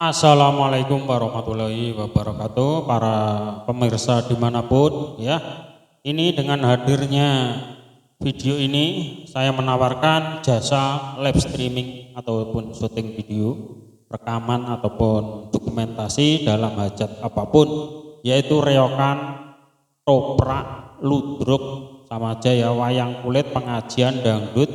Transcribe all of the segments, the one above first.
Assalamualaikum warahmatullahi wabarakatuh, para pemirsa dimanapun ya. Ini dengan hadirnya video ini saya menawarkan jasa live streaming ataupun syuting video, rekaman ataupun dokumentasi dalam hajat apapun, yaitu reokan, toprak, ludruk, sama aja ya, wayang kulit, pengajian, dangdut,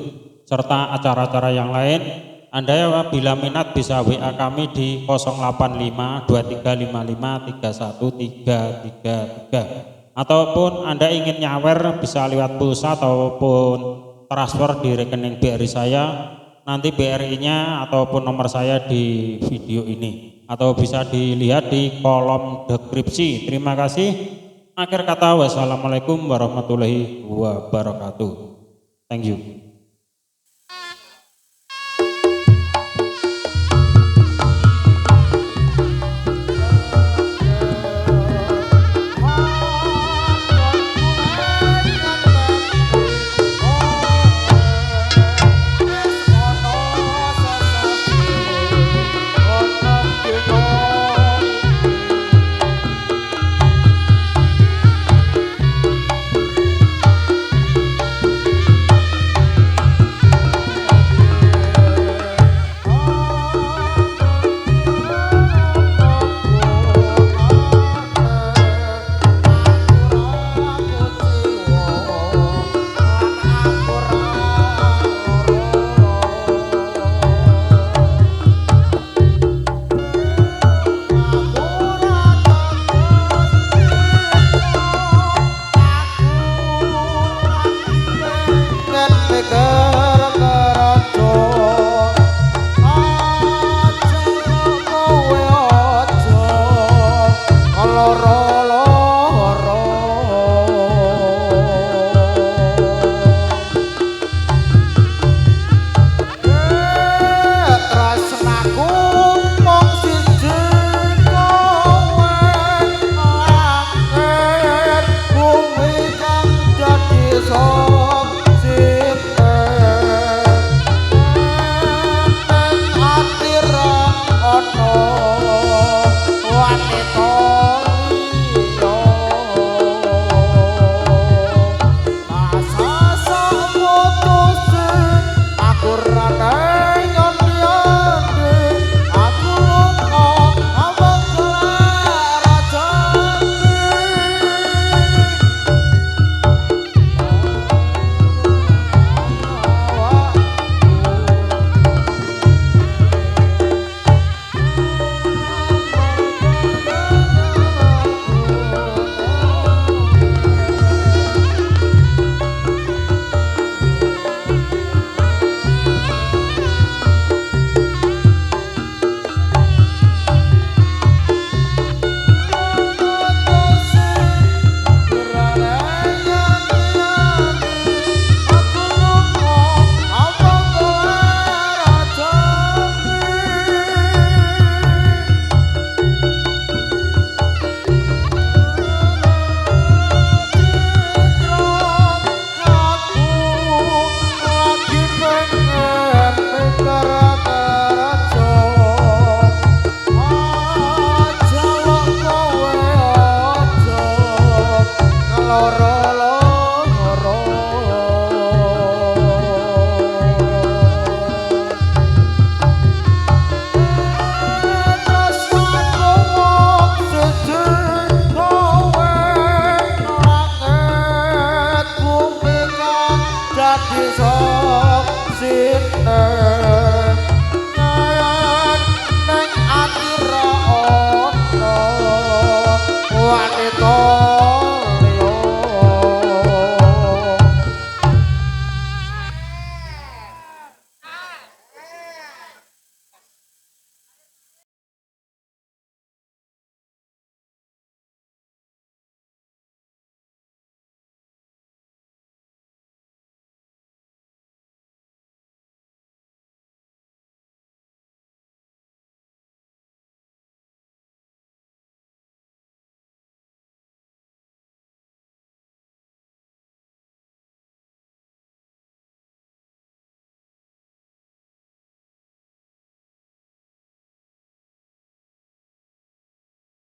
serta acara-acara yang lain. Anda ya bila minat bisa WA kami di 085 2355 31333 ataupun Anda ingin nyawer bisa lewat pulsa ataupun transfer di rekening BRI saya, nanti BRI-nya ataupun nomor saya di video ini atau bisa dilihat di kolom deskripsi. Terima kasih. Akhir kata, wassalamualaikum warahmatullahi wabarakatuh. Thank you.